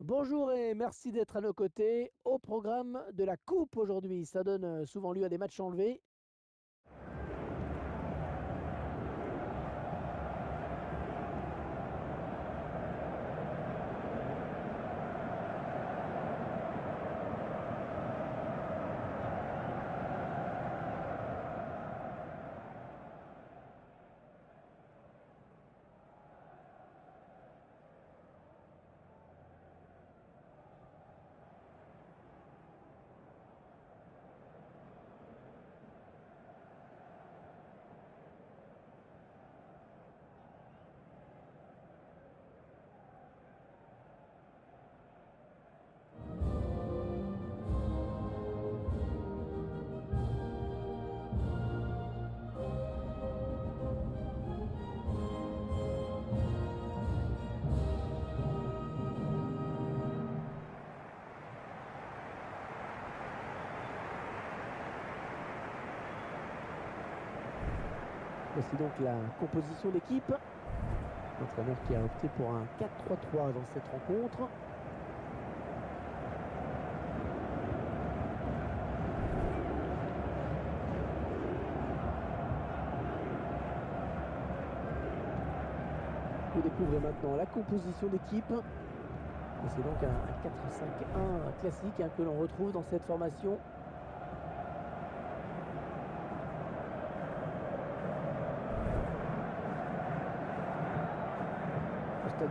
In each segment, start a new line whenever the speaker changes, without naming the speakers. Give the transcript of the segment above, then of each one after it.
Bonjour et merci d'être à nos côtés. Au programme de la Coupe aujourd'hui, ça donne souvent lieu à des matchs enlevés. Voici donc la composition d'équipe. L'entraîneur qui a opté pour un 4-3-3 dans cette rencontre. Vous découvrez maintenant la composition d'équipe. C'est donc un 4-5-1 classique que l'on retrouve dans cette formation.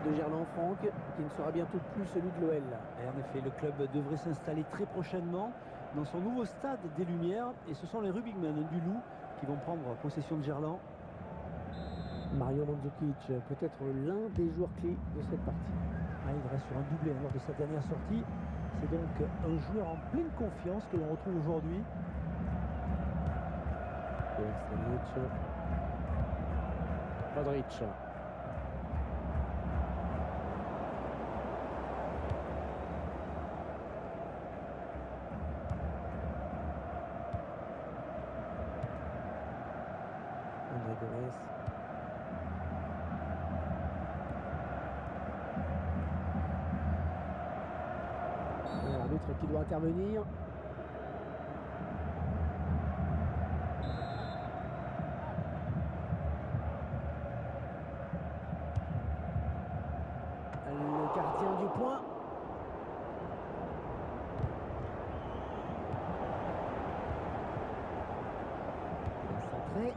De Gerland, Franck, qui ne sera bientôt plus celui de l'OL.
Et en effet, le club devrait s'installer très prochainement dans son nouveau stade des Lumières. Et ce sont les Rugbymen du Loup qui vont prendre possession de Gerland.
Mario Mandzukic, peut-être l'un des joueurs clés de cette partie.
Il reste sur un doublé lors de sa dernière sortie. C'est donc un joueur en pleine confiance que l'on retrouve aujourd'hui.
Modric. L'arbitre qui doit intervenir. Le gardien du point. Centré.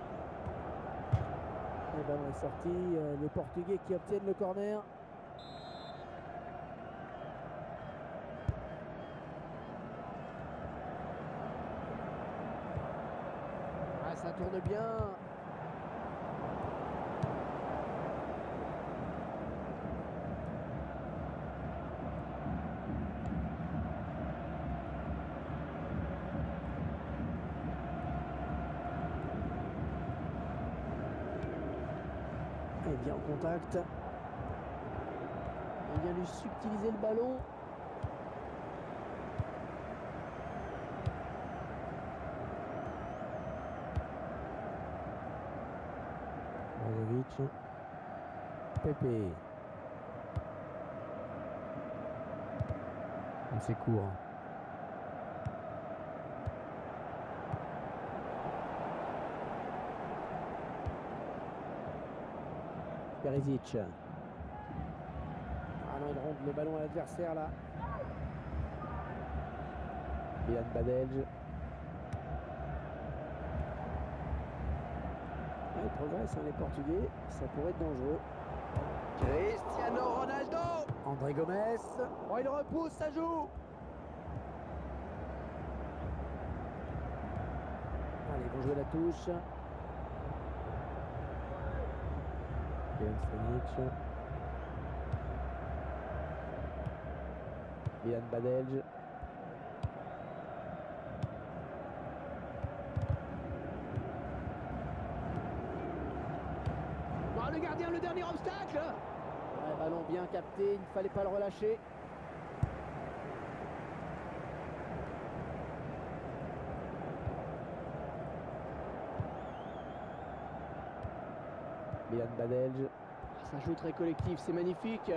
Le ballon est sorti. Les Portugais qui obtiennent le corner. Ça tourne bien. Et bien en contact. Il vient lui subtiliser le ballon. Pépé. C'est court. Perisic. Ah non, il ronde le ballon à l'adversaire là. Ian Badelj. Ils progressent les Portugais, ça pourrait être dangereux. Cristiano Ronaldo. André Gomes. Oh, il repousse, ça joue. Allez, ils vont jouer la touche. Ian Badelj. Le gardien, le dernier obstacle. Ouais, ballon bien capté, il ne fallait pas le relâcher. Bilan Badelj. Ça joue très collectif, c'est magnifique.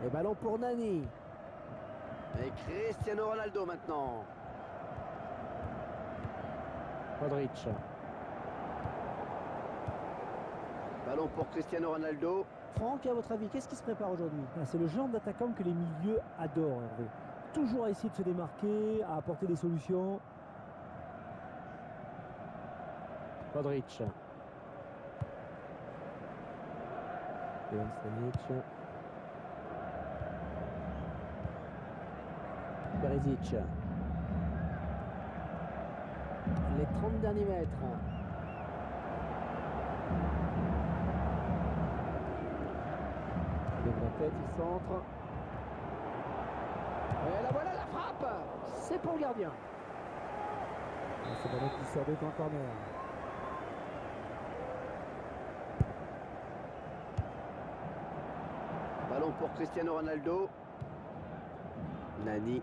Et ballon pour Nani. Et Cristiano Ronaldo maintenant. Modric. Ballon pour Cristiano Ronaldo.
Franck, à votre avis, qu'est-ce qui se prépare aujourd'hui? C'est le genre d'attaquant que les milieux adorent, Hervé. Toujours à essayer de se démarquer, à apporter des solutions.
Modric. Ivan Stanic. Perisic. Les 30 derniers mètres. Il lève la tête, il centre. Et la voilà la frappe. C'est pour le gardien. C'est le ballon qui sort de camp corner. Ballon pour Cristiano Ronaldo. Nani.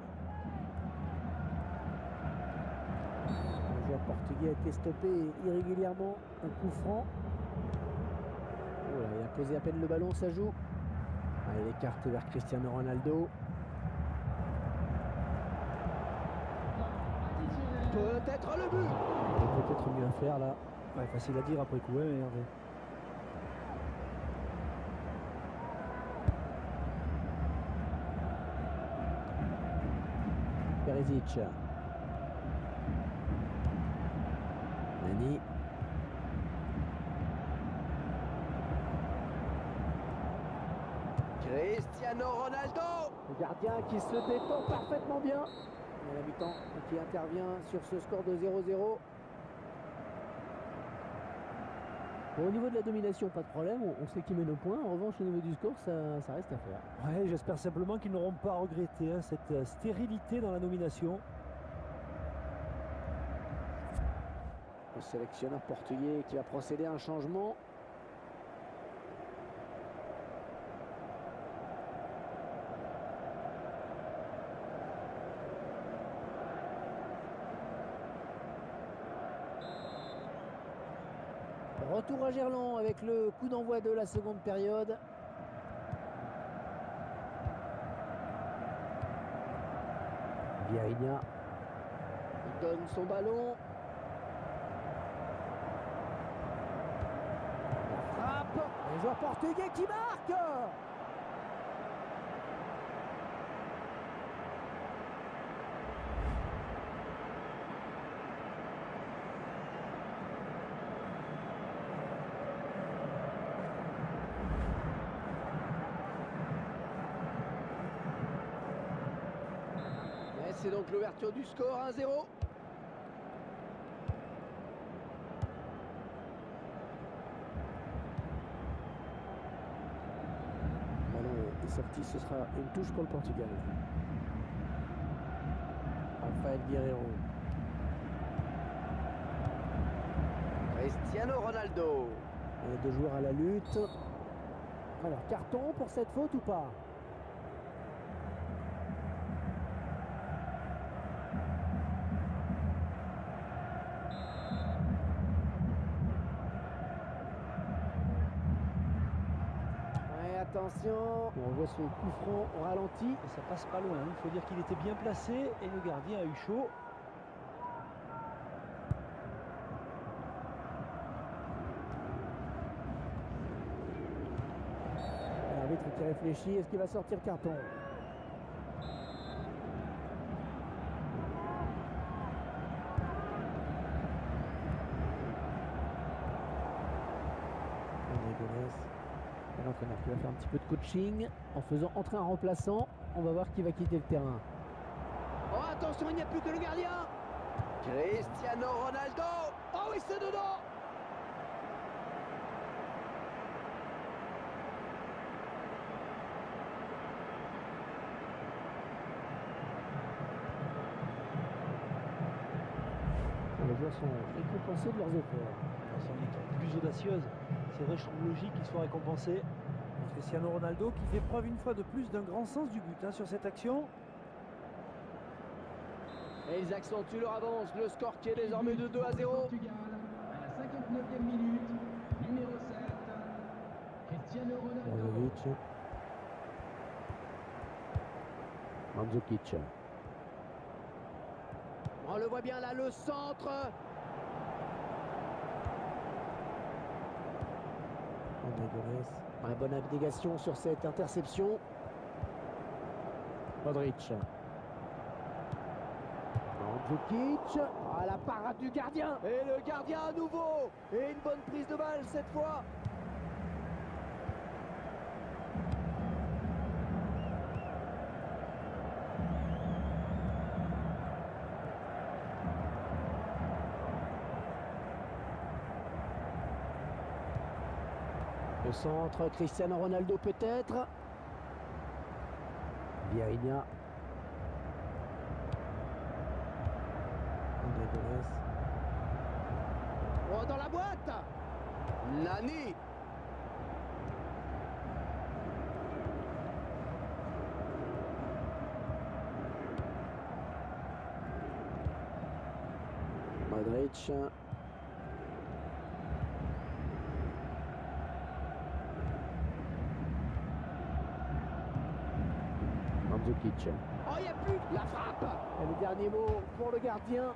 Le joueur portugais a été stoppé irrégulièrement. Un coup franc. Oh là, il a posé à peine le ballon, ça joue. Ah, il écarte vers Cristiano Ronaldo. Peut-être le but. Il y a peut-être mieux à faire là.
Ouais, facile à dire après coup, hein, Hervé.
Perisic. Nani. Cristiano Ronaldo. Le gardien qui se détend parfaitement bien. Et la mi-temps qui intervient sur ce score de 0-0. Bon, au niveau de la domination, pas de problème. On sait qui mène au point. En revanche, au niveau du score, ça reste à faire.
Ouais, j'espère simplement qu'ils n'auront pas regretté cette stérilité dans la nomination.
Le sélectionneur portugais qui va procéder à un changement. Retour à Gerland avec le coup d'envoi de la seconde période. Vieirinha donne son ballon. La frappe. Les joueurs portugais qui marquent. C'est donc l'ouverture du score, 1-0. Le ballon est sorti, ce sera une touche pour le Portugal. Rafael Guerreiro. Cristiano Ronaldo. Et les deux joueurs à la lutte. Alors, carton pour cette faute ou pas? Attention, on voit son coup franc au ralenti.
Et ça passe pas loin, il faut dire qu'il était bien placé et le gardien a eu chaud.
L'arbitre qui réfléchit, est-ce qu'il va sortir carton? L'entraîneur qui va faire un petit peu de coaching en faisant entrer un remplaçant. On va voir qui va quitter le terrain. Oh attention, il n'y a plus que le gardien. Cristiano Ronaldo. Oh oui, c'est dedans. Les joueurs sont récompensés de leurs efforts.
Son équipe plus audacieuse, c'est vrai, je trouve logique qu'il soit récompensé. Cristiano Ronaldo qui fait preuve une fois de plus d'un grand sens du but sur cette action.
Et ils accentuent leur avance. Le score qui est désormais de 2-0.
Portugal, à la 59e minute, numéro 7, Cristiano Ronaldo.
Mandzukic. On le voit bien là, le centre. Bonne abnégation sur cette interception. Modric. Mandzukic. Ah, la parade du gardien. Et le gardien à nouveau. Et une bonne prise de balle cette fois. Le centre, Cristiano Ronaldo peut-être. Vieirinha. Oh, dans la boîte. Nani. Modric. Mandzukic. Oh, il n'y a plus la frappe. Et le dernier mot pour le gardien.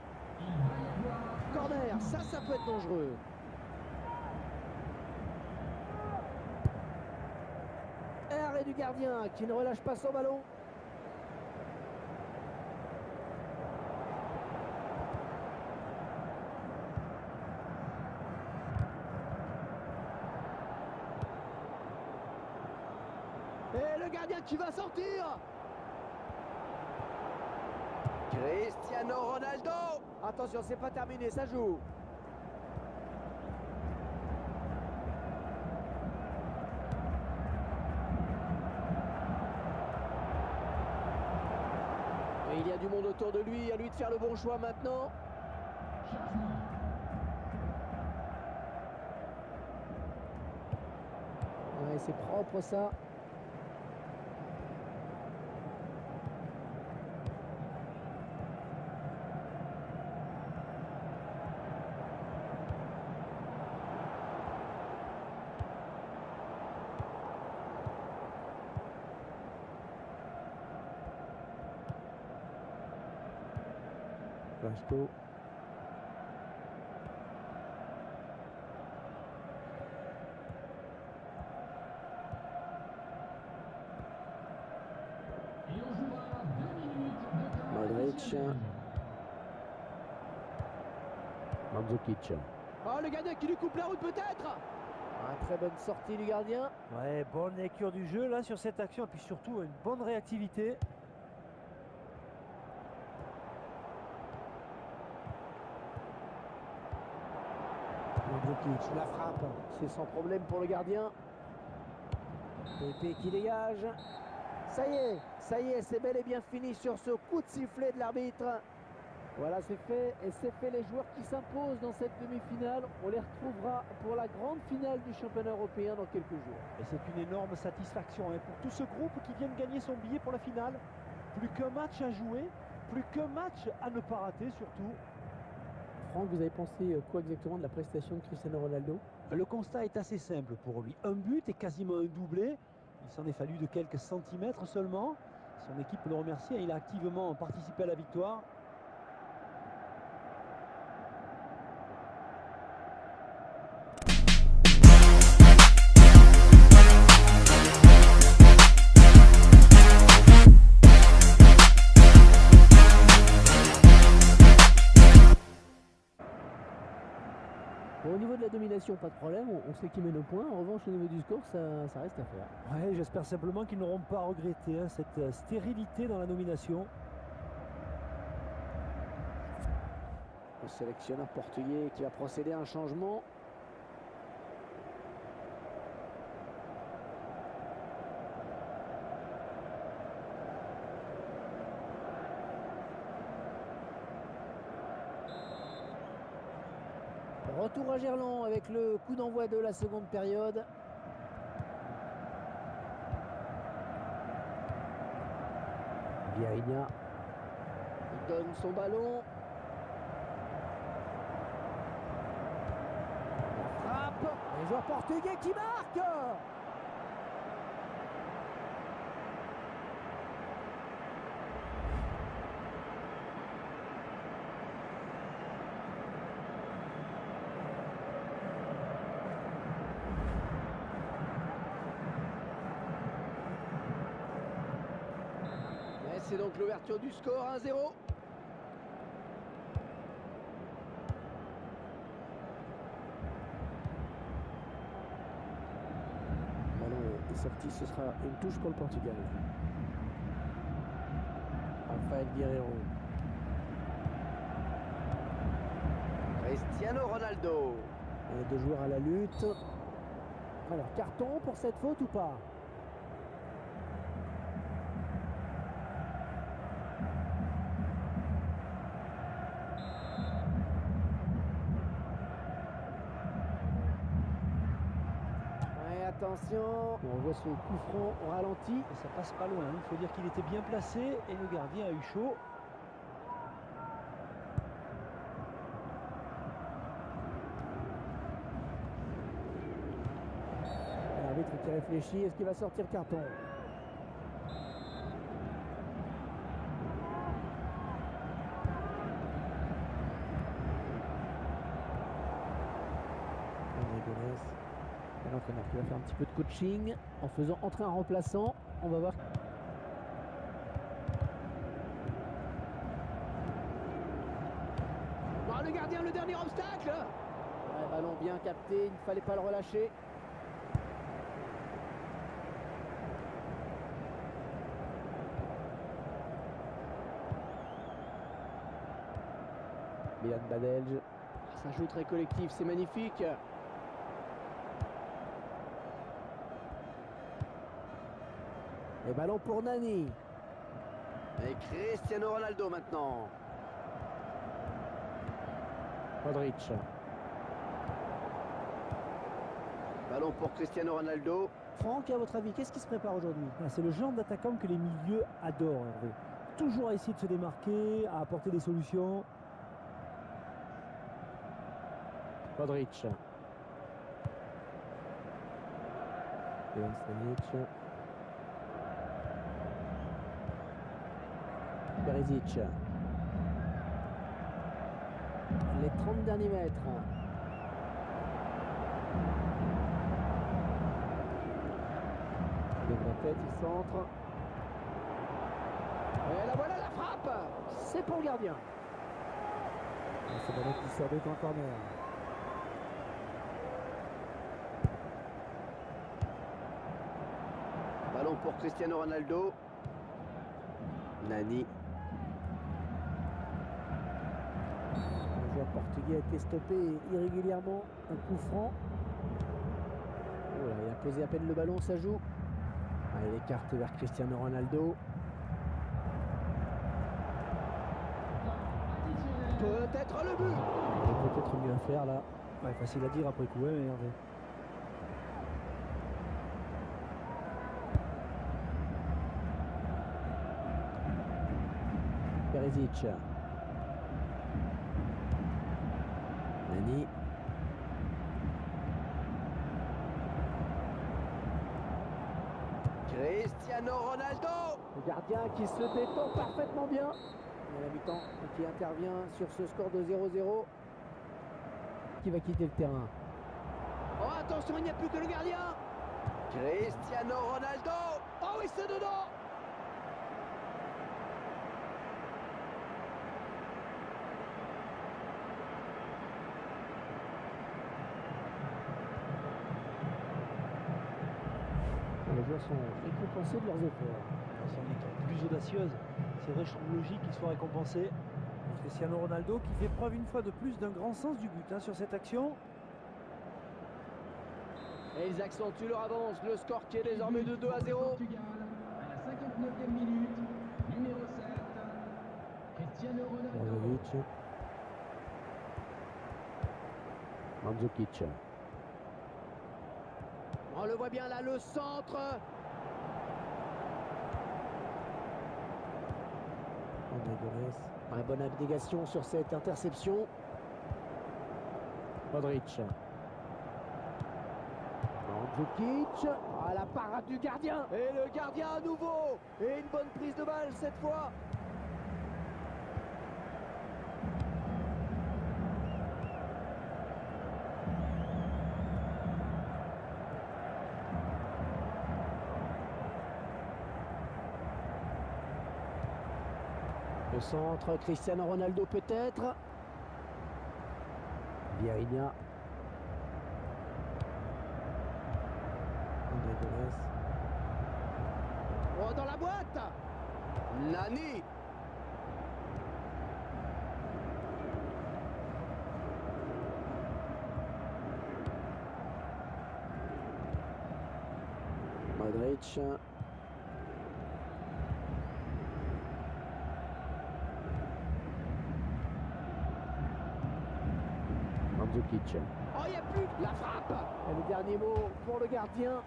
Corner, ça peut être dangereux. Arrêt du gardien qui ne relâche pas son ballon. Et le gardien qui va sortir. Cristiano Ronaldo. Attention, c'est pas terminé, ça joue. Et il y a du monde autour de lui, à lui de faire le bon choix maintenant. Ouais, c'est propre ça. Rashko. Modric. Mandzukic. Oh, le gardien qui lui coupe la route peut-être. Très bonne sortie du gardien.
Ouais, bonne lecture du jeu là sur cette action et puis surtout une bonne réactivité.
Mandzukic, la frappe, c'est sans problème pour le gardien. Pepe qui dégage. Ça y est, c'est bel et bien fini sur ce coup de sifflet de l'arbitre. Voilà, c'est fait, et c'est fait. Les joueurs qui s'imposent dans cette demi-finale, on les retrouvera pour la grande finale du championnat européen dans quelques jours.
Et c'est une énorme satisfaction pour tout ce groupe qui vient de gagner son billet pour la finale. Plus qu'un match à jouer, plus qu'un match à ne pas rater surtout.
Franck, vous avez pensé quoi exactement de la prestation de Cristiano Ronaldo?
Le constat est assez simple pour lui. Un but et quasiment un doublé. Il s'en est fallu de quelques centimètres seulement. Son équipe le remercie et il a activement participé à la victoire.
Bon, au niveau de la domination, pas de problème, on sait qui mène au point. En revanche, au niveau du score, ça reste à faire.
Ouais, j'espère simplement qu'ils n'auront pas à regretter cette stérilité dans la nomination.
Le sélectionneur portugais qui va procéder à un changement. Retour à Gerland avec le coup d'envoi de la seconde période. Vieirinha. donne son ballon. La frappe. Les joueurs portugais qui marquent. C'est donc l'ouverture du score, 1-0. Le ballon est sorti, ce sera une touche pour le Portugal. Rafael Guerreiro. Cristiano Ronaldo. Et 2 joueurs à la lutte. Alors, carton pour cette faute ou pas? Attention, on voit son coup franc au ralenti.
Et ça passe pas loin, il faut dire qu'il était bien placé et le gardien a eu chaud.
L'arbitre qui réfléchit, est-ce qu'il va sortir carton? L'entraîneur qui va faire un petit peu de coaching en faisant entrer un remplaçant. On va voir. Oh, le gardien, le dernier obstacle. Ouais, ballon bien capté, il ne fallait pas le relâcher. Milan Badelj. Ça joue très collectif, c'est magnifique. Et ballon pour Nani. Et Cristiano Ronaldo maintenant. Modric. Ballon pour Cristiano Ronaldo. Franck, à votre avis, qu'est-ce qui se prépare aujourd'hui?
C'est le genre d'attaquant que les milieux adorent, Hervé. Toujours à essayer de se démarquer, à apporter des solutions.
Modric. Dejan Stanic. Perisic. Les 30 derniers mètres. De la tête, il centre. Et la voilà, la frappe. C'est pour le gardien. C'est ballon qui sort de camp corner. Ballon pour Cristiano Ronaldo. Nani. Le joueur portugais a été stoppé irrégulièrement. Un coup franc. Oh là, il a posé à peine le ballon, ça joue. Ah, il écarte vers Cristiano Ronaldo. Peut-être le but. Il y a peut-être mieux à faire là.
Ouais, facile à dire après coup, hein, Hervé.
Perisic. Nani. Cristiano Ronaldo. Le gardien qui se détend parfaitement bien. Et la mi-temps qui intervient sur ce score de 0-0. Qui va quitter le terrain. Oh attention, il n'y a plus que le gardien. Cristiano Ronaldo. Oh oui, c'est dedans. Les joueurs sont récompensés de leurs efforts.
C'est une équipe plus audacieuse. C'est vrai, je trouve logique qu'il soit récompensé. Cristiano Ronaldo qui fait preuve une fois de plus d'un grand sens du but sur cette action.
Et ils accentuent leur avance. Le score qui est désormais de 2-0.
Portugal, à la 59e minute, numéro 7, Cristiano Ronaldo.
Mandzukic. On le voit bien là, le centre. Ouais, bonne abnégation sur cette interception. Modric. Mandzukic. Ah, la parade du gardien. Et le gardien à nouveau. Et une bonne prise de balle cette fois. Le centre, Cristiano Ronaldo peut-être. Vieirinha. Oh, dans la boîte. Nani. Modric. Mandzukic. Oh, il n'y a plus la frappe. Et le dernier mot pour le gardien.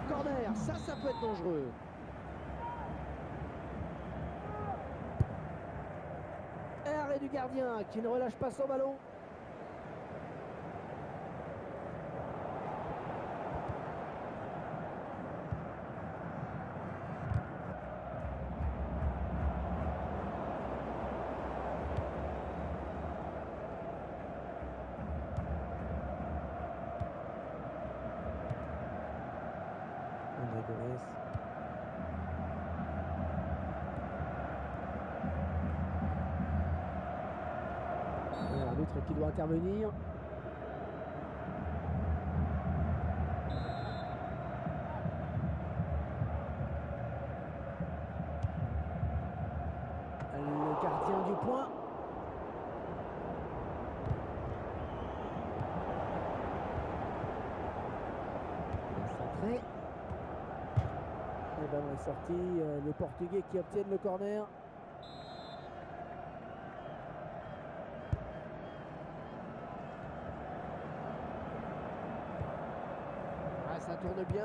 Corner, ça peut être dangereux. Arrêt du gardien qui ne relâche pas son ballon. L'arbitre qui doit intervenir. Le gardien du point. Centré. Le ballon est sorti. Les Portugais qui obtiennent le corner. Ah, ça tourne bien.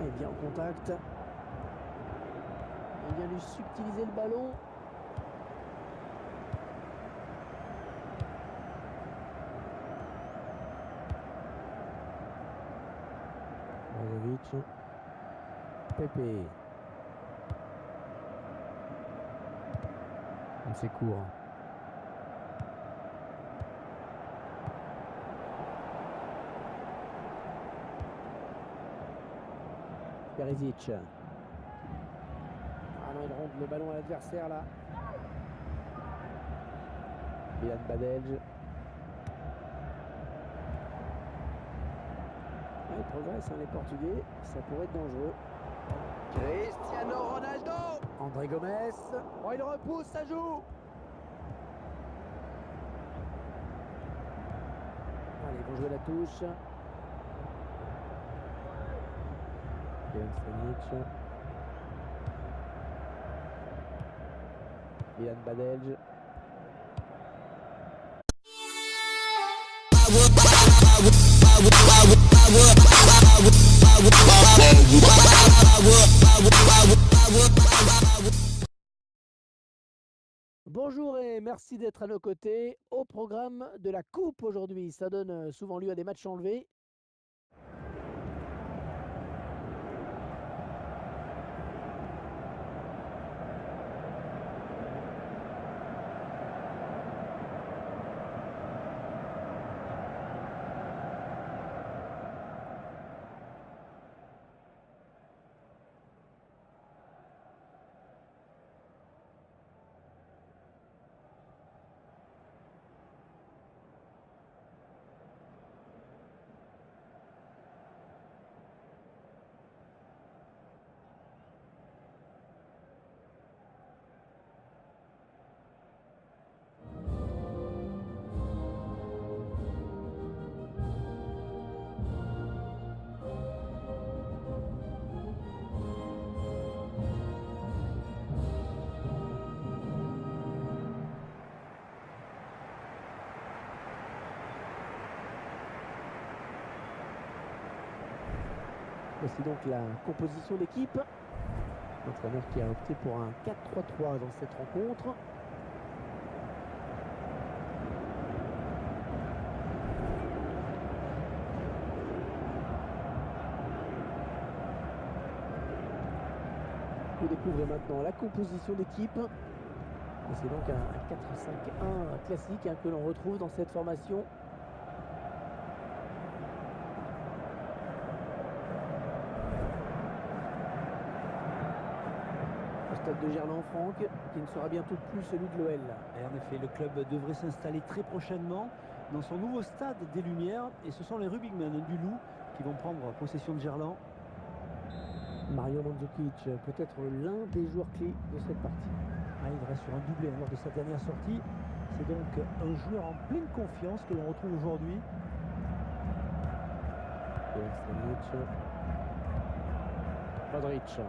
Et bien en contact. Il vient lui subtiliser le ballon. Brozovic. Pepe. C'est court. Perisic. Ah non, il rentre le ballon à l'adversaire là. Ilan Badelj. Ils progressent, hein, les Portugais. Ça pourrait être dangereux. Cristiano Ronaldo. André Gomes. Oh, il repousse, ça joue. Allez, ils vont jouer la touche. Ilan Badelj. Bonjour et merci d'être à nos côtés. Au programme de la Coupe aujourd'hui, ça donne souvent lieu à des matchs enlevés. Voici donc la composition d'équipe. L'entraîneur qui a opté pour un 4-3-3 dans cette rencontre. Vous découvrez maintenant la composition d'équipe. Et c'est donc un 4-5-1 classique que l'on retrouve dans cette formation. Au stade de Gerland-Franck, qui ne sera bientôt plus celui de l'OL.
Et en effet, le club devrait s'installer très prochainement dans son nouveau stade des Lumières. Et ce sont les Rubikmen du Loup qui vont prendre possession de Gerland.
Mario Mandzukic, peut-être l'un des joueurs clés de cette partie.
Ah, il reste sur un doublé lors de sa dernière sortie. C'est donc un joueur en pleine confiance que l'on retrouve aujourd'hui.
Modric.